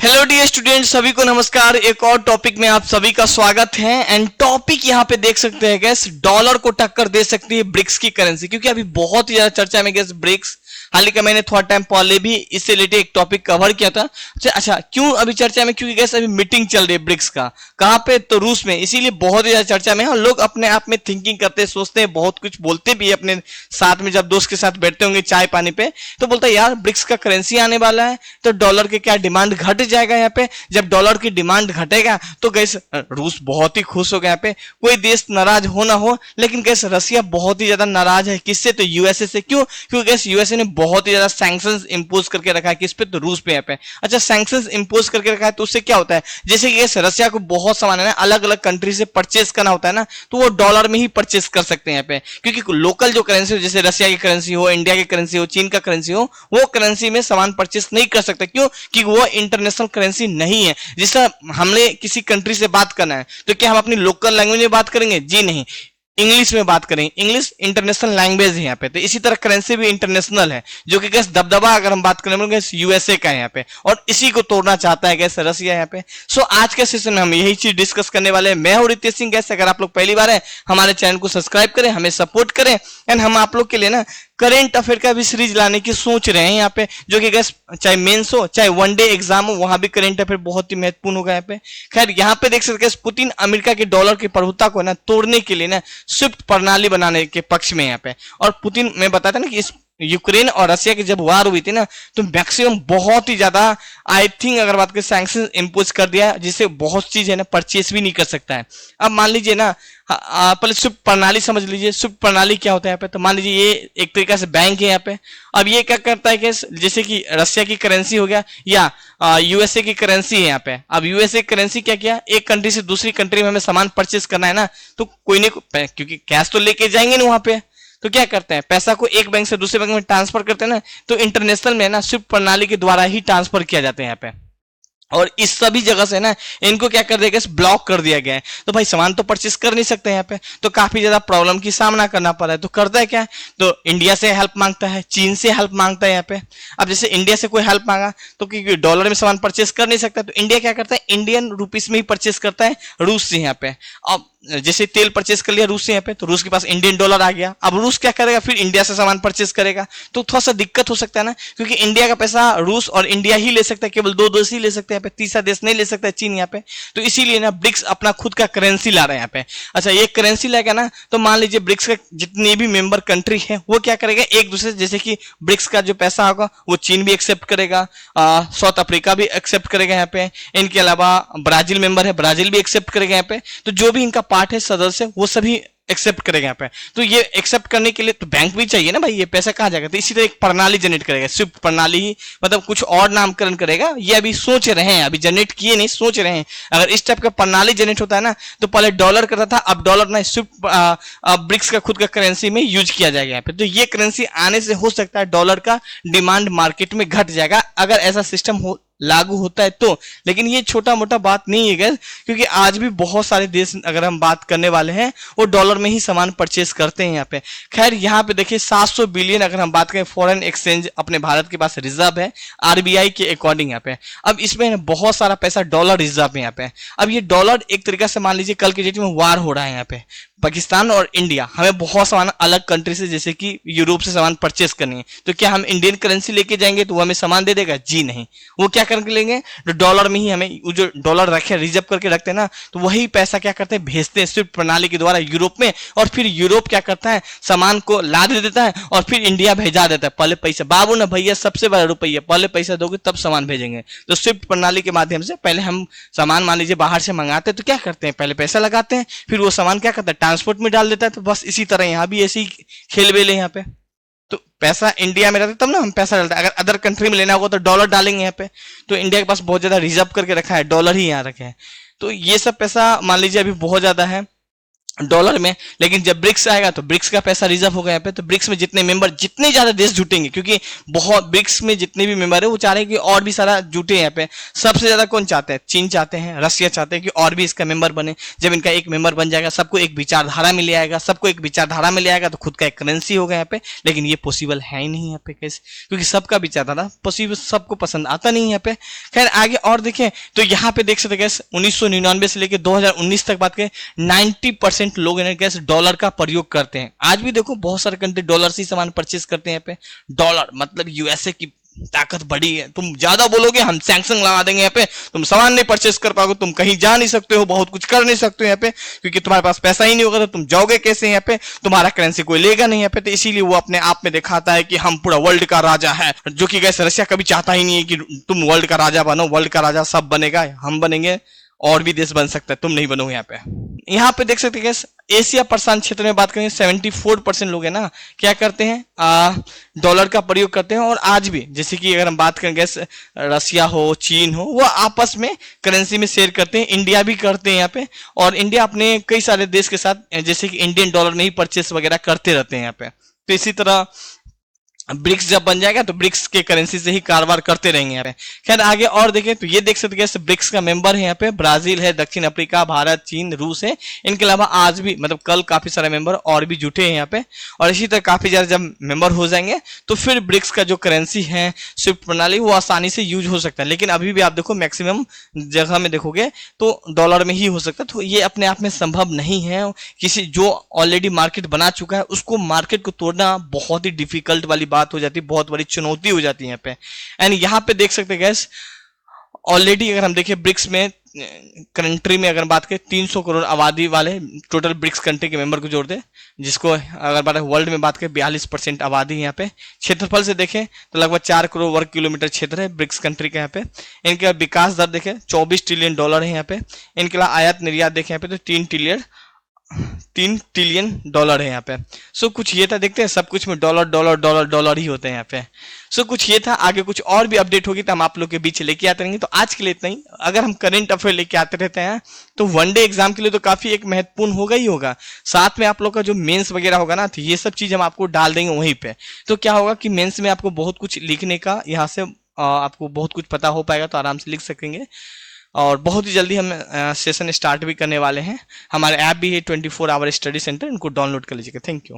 Hello dear student, सभी को नमस्कार। एक और टॉपिक में आप सभी का स्वागत है। एंड टॉपिक यहाँ पे देख सकते हैं गैस, डॉलर को टक्कर दे सकती है ब्रिक्स की करेंसी, क्योंकि अभी बहुत ही ज्यादा चर्चा में गैस ब्रिक्स। हाल ही मैंने थोड़ा टाइम पहले भी इससे रिलेटेड एक टॉपिक कवर किया था। अच्छा, क्यों अभी चर्चा में? क्योंकि गैस अभी मीटिंग चल रही है ब्रिक्स का। कहाँ पे? तो रूस में, इसीलिए बहुत ही ज्यादा चर्चा में है। लोग अपने आप में थिंकिंग करते हैं, सोचते हैं, बहुत कुछ बोलते भी है अपने साथ में। जब दोस्त के साथ बैठते होंगे चाय पानी पे, तो बोलता है यार ब्रिक्स का करेंसी आने वाला है, तो डॉलर के क्या डिमांड घट जाएगा यहाँ पे। जब डॉलर की डिमांड घटेगा तो गैस रूस बहुत ही खुश होगा। यहाँ पे कोई देश नाराज हो ना हो, लेकिन गैस रसिया बहुत ही ज्यादा नाराज है। किससे? तो यूएसए से। क्यों? क्योंकि गैस यूएसए ने बहुत ही ज्यादा सैंक्शंस इंपोज करके रखा है। किस पे? तो रूस पे। यहाँ पे अच्छा, सैंक्शंस इंपोज करके रखा है तो उससे क्या होता है, जैसे कि गैस रसिया को बहुत सामान है ना अलग अलग कंट्री से परचेस करना होता है ना, तो वो डॉलर में ही परचेस कर सकते हैं यहाँ पे। क्योंकि लोकल जो करेंसी हो, जैसे रसिया की करेंसी हो, इंडिया की करेंसी हो, चीन का करेंसी हो, वो करेंसी में सामान परचेस नहीं कर सकते। क्यों? क्योंकि वो इंटरनेशनल करेंसी नहीं है। जिससे हमने किसी कंट्री से बात करना है तो क्या हम अपनी लोकल लैंग्वेज में बात करेंगे? जी नहीं, इंग्लिश में बात करें। इंग्लिश इंटरनेशनल लैंग्वेज है यहाँ पे। तो इसी तरह करेंसी भी इंटरनेशनल है, जो कि गैस दबदबा अगर हम बात करें गैस यूएसए का है यहाँ पे, और इसी को तोड़ना चाहता है गैस रसिया यहाँ पे। सो आज के सेशन में हम यही चीज डिस्कस करने वाले हैं। मैं हूं रितेश सिंह। गैस अगर आप लोग पहली बार है, हमारे चैनल को सब्सक्राइब करें, हमें सपोर्ट करें। एंड हम आप लोग के लिए ना करंट अफेयर का भी सीरीज लाने की सोच रहे हैं यहाँ पे, जो कि गैस चाहे मेंस हो चाहे वनडे एग्जाम हो, वहां भी करंट अफेयर बहुत ही महत्वपूर्ण होगा यहाँ पे। खैर यहाँ पे देख सकते हैं पुतिन अमेरिका के डॉलर की प्रभुत्व को ना तोड़ने के लिए ना स्विफ्ट प्रणाली बनाने के पक्ष में यहाँ पे। और पुतिन, मैं बताता ना कि इस यूक्रेन और रसिया की जब वार हुई थी ना, तो मैक्सिमम बहुत ही ज्यादा आई थिंक अगर बात करें सैंक्शन इंपोज कर दिया, जिससे बहुत चीज है ना परचेस भी नहीं कर सकता है। अब मान लीजिए ना, पहले स्विफ्ट प्रणाली समझ लीजिए। स्विफ्ट प्रणाली क्या होता है यहाँ पे? तो मान लीजिए ये एक तरीका से बैंक है यहाँ पे। अब ये क्या करता है कि जैसे कि रसिया की करेंसी हो गया या यूएसए की करेंसी है यहाँ पे। अब यूएसए की करेंसी क्या किया, एक कंट्री से दूसरी कंट्री में हमें सामान परचेस करना है ना, तो कोई नहीं, क्योंकि कैश तो लेके जाएंगे ना वहां पे, तो क्या करते हैं, पैसा को एक बैंक से दूसरे बैंक में ट्रांसफर करते हैं ना, तो इंटरनेशनल में ना स्विफ्ट प्रणाली के द्वारा ही ट्रांसफर किया जाता है यहाँ पे। और इस सभी जगह से ना इनको क्या कर दिया गया, ब्लॉक कर दिया गया है। तो भाई सामान तो परचेस कर नहीं सकते यहाँ पे, तो काफी ज्यादा प्रॉब्लम की सामना करना पड़ा है। तो करता है क्या, तो इंडिया से हेल्प मांगता है, चीन से हेल्प मांगता है यहाँ पे। अब जैसे इंडिया से कोई हेल्प मांगा तो क्योंकि डॉलर में सामान परचेस कर नहीं सकता, तो इंडिया क्या करता है, इंडियन रुपीस में ही परचेस करता है रूस से यहाँ पे। अब जैसे तेल परचेस कर लिया रूस से यहाँ पे, तो रूस के पास इंडियन डॉलर आ गया। अब रूस क्या करेगा, फिर इंडिया से सामान परचेस करेगा, तो थोड़ा सा दिक्कत हो सकता है ना, क्योंकि इंडिया का पैसा रूस और इंडिया ही ले सकता है, केवल दो देश ही ले सकते हैं यहाँ पे, तीसरा देश नहीं ले सकता है, चीन यहाँ पे। तो इसीलिए ना ब्रिक्स अपना खुद का करेंसी ला रहे हैं यहाँ पे। अच्छा, ये करेंसी लाएगा ना, तो मान लीजिए ब्रिक्स का जितनी भी मेंबर कंट्री है वो क्या करेगा, एक दूसरे से, जैसे कि ब्रिक्स का जो पैसा होगा वो चीन भी एक्सेप्ट करेगा, साउथ अफ्रीका भी एक्सेप्ट करेगा यहाँ पे। इनके अलावा ब्राजील मेंबर है, ब्राजील भी एक्सेप्ट करेगा यहाँ पे। तो जो भी इनका पार्ट है सदस्य, वो सभी एक्सेप्ट करेगा यहाँ पे। तो ये एक्सेप्ट करने के लिए तो बैंक भी चाहिए ना भाई, ये पैसा कहाँ जाएगा, तो इसी तरह एक प्रणाली जनरेट करेगा। स्विफ्ट प्रणाली ही, मतलब कुछ और नामकरण करेगा, ये अभी सोच रहे हैं, अभी जनरेट किए नहीं, सोच रहे हैं। अगर इस टाइप का प्रणाली जनरेट होता है ना, तो पहले डॉलर करता था, अब डॉलर ना स्विफ्ट ब्रिक्स का खुद का करेंसी में यूज किया जाएगा यहाँ पे। तो ये करेंसी आने से हो सकता है डॉलर का डिमांड मार्केट में घट जाएगा, अगर ऐसा सिस्टम हो लागू होता है तो। लेकिन ये छोटा मोटा बात नहीं है गैस, क्योंकि आज भी बहुत सारे देश अगर हम बात करने वाले हैं वो डॉलर में ही सामान परचेस करते हैं यहाँ पे। खैर यहाँ पे देखिए 700 बिलियन अगर हम बात करें फॉरेन एक्सचेंज अपने भारत के पास रिजर्व है आरबीआई के अकॉर्डिंग यहाँ पे। अब इसमें बहुत सारा पैसा डॉलर रिजर्व है यहाँ पे। अब ये डॉलर एक तरीका से मान लीजिए कल के डेट में वार हो रहा है यहाँ पे, पाकिस्तान और इंडिया, हमें बहुत सामान अलग कंट्री से जैसे कि यूरोप से सामान परचेस करनी है, तो क्या हम इंडियन करेंसी लेके जाएंगे तो वो हमें सामान दे देगा? जी नहीं, वो क्या करके लेंगे, तो डॉलर में ही हमें जो डॉलर रखे रिजर्व करके रखते हैं ना, तो वही पैसा क्या करते हैं, भेजते हैं स्विफ्ट प्रणाली के द्वारा यूरोप में, और फिर यूरोप क्या करता है, सामान को ला दे देता है और फिर इंडिया भेजा देता है। पहले पैसा बाबू ना भैया, सबसे बड़ा रुपया, पहले पैसा दोगे तब सामान भेजेंगे। तो स्विफ्ट प्रणाली के माध्यम से पहले हम सामान मान लीजिए बाहर से मंगाते हैं, तो क्या करते हैं, पहले पैसा लगाते हैं, फिर वो सामान क्या करता है, ट्रांसपोर्ट में डाल देता है। तो बस इसी तरह यहाँ भी ऐसी खेल बेल है यहाँ पे। तो पैसा इंडिया में रहता है तब ना हम पैसा डालते हैं, अगर अदर कंट्री में लेना होगा तो डॉलर डालेंगे यहाँ पे। तो इंडिया के पास बहुत ज्यादा रिजर्व करके रखा है, डॉलर ही यहाँ रखे हैं। तो ये सब पैसा मान लीजिए अभी बहुत ज्यादा है, डॉलर में। लेकिन जब ब्रिक्स आएगा तो ब्रिक्स का पैसा रिजर्व होगा यहाँ पे। तो ब्रिक्स में जितने मेंबर, जितने ज्यादा देश जुटेंगे, क्योंकि बहुत ब्रिक्स में जितने भी मेंबर है वो चाह रहे हैं कि और भी सारा जुटे यहाँ पे। सबसे ज्यादा कौन चाहते हैं? चीन चाहते हैं, रशिया चाहते हैं कि और भी इसका मेंबर बने। जब इनका एक मेंबर बन जाएगा, सबको एक विचारधारा में ले आएगा, सबको एक विचारधारा में ले आएगा तो खुद का एक करेंसी होगा यहाँ पे। लेकिन ये पॉसिबल है ही नहीं यहाँ पे, कैसे? क्योंकि सबका विचारधारा पॉसिबल, सबको पसंद आता नहीं यहाँ पे। खैर आगे और देखें तो यहाँ पे देख सकते हैं 1999 से लेकर 2019 तक बात करें, 90% लोग गैस डॉलर का प्रयोग करते हैं। आज भी देखो बहुत सारे कंट्री डॉलर से ही सामान परचेस करते हैं यहाँ पे। डॉलर मतलब यूएसए की ताकत बड़ी है। तुम ज्यादा बोलोगे हम सैंक्शन लगा देंगे यहाँ पे, तुम सामान नहीं परचेस कर पाओगे, तुम कहीं जा नहीं सकते हो, बहुत कुछ कर नहीं सकते हो यहाँ पे, क्योंकि तुम्हारे पास पैसा ही नहीं होगा तो तुम जाओगे कैसे यहाँ पे? तुम्हारा करेंसी कोई लेगा नहीं यहाँ पे। तो इसीलिए वो अपने आप में दिखाता है कि हम पूरा वर्ल्ड का राजा है, जो कि गैस रशिया कभी चाहता ही नहीं है कि तुम वर्ल्ड का राजा बनो। वर्ल्ड का राजा सब बनेगा, हम बनेंगे, और भी देश बन सकता है, तुम नहीं बनोगे यहाँ पे। यहाँ पे देख सकते हैं एशिया प्रशांत क्षेत्र में बात करेंगे 74% लोग है ना क्या करते हैं, डॉलर का प्रयोग करते हैं। और आज भी जैसे कि अगर हम बात करेंगे रशिया हो, चीन हो, वो आपस में करेंसी में शेयर करते हैं। इंडिया भी करते हैं यहाँ पे। और इंडिया अपने कई सारे देश के साथ जैसे कि इंडियन डॉलर में ही परचेस वगैरह करते रहते हैं यहाँ पे। तो इसी तरह ब्रिक्स जब बन जाएगा तो ब्रिक्स के करेंसी से ही कारोबार करते रहेंगे यहाँ पे। खैर आगे और देखें तो ये देख सकते हैं ब्रिक्स का मेंबर है यहाँ पे ब्राजील है, दक्षिण अफ्रीका, भारत, चीन, रूस है। इनके अलावा आज भी मतलब कल काफी सारे मेंबर और भी जुटे हैं यहाँ पे। और इसी तरह काफी ज्यादा जब मेंबर हो जाएंगे तो फिर ब्रिक्स का जो करेंसी है, स्विफ्ट प्रणाली, वो आसानी से यूज हो सकता है। लेकिन अभी भी आप देखो मैक्सिमम जगह में देखोगे तो डॉलर में ही हो सकता है। तो ये अपने आप में संभव नहीं है। किसी जो ऑलरेडी मार्केट बना चुका है उसको मार्केट को तोड़ना बहुत ही डिफिकल्ट वाली बात हो जाती है, बहुत बड़ी चुनौती हो जाती है यहाँ पे। एंड यहाँ पे देख सकते हैं गैस ऑलरेडी अगर हम देखें ब्रिक्स में कंट्री में अगर बात करें 300 करोड़ आबादी वाले टोटल ब्रिक्स कंट्री के मेंबर को जोड़ दे, जिसको अगर बात वर्ल्ड में बात करें 42% आबादी यहाँ पे। क्षेत्रफल से देखें तो लगभग 4 करोड़ वर्ग किलोमीटर क्षेत्र है ब्रिक्स कंट्री का यहाँ पे। इनका विकास दर देखें 24 ट्रिलियन डॉलर है यहाँ पे। इनके अलावा आयात निर्यात देखें यहाँ पे तो 3 ट्रिलियन डॉलर है यहाँ पे। सो कुछ ये था, देखते हैं सब कुछ में डॉलर डॉलर डॉलर डॉलर ही होते हैं यहाँ पे। सो कुछ ये था। आगे कुछ और भी अपडेट होगी तो हम आप लोग के बीच लेके आते रहेंगे। तो आज के लिए इतना ही। अगर हम करंट अफेयर लेके आते रहते हैं तो वनडे एग्जाम के लिए तो काफी एक महत्वपूर्ण होगा ही होगा। साथ में आप लोग का जो मेंस वगैरह होगा ना, तो ये सब चीज हम आपको डाल देंगे वहीं पे। तो क्या होगा कि मेंस में आपको बहुत कुछ लिखने का, यहाँ से आपको बहुत कुछ पता हो पाएगा, तो आराम से लिख सकेंगे। और बहुत ही जल्दी हम सेशन स्टार्ट भी करने वाले हैं। हमारे ऐप भी है 24 आवर स्टडी सेंटर, इनको डाउनलोड कर लीजिएगा। Thank you.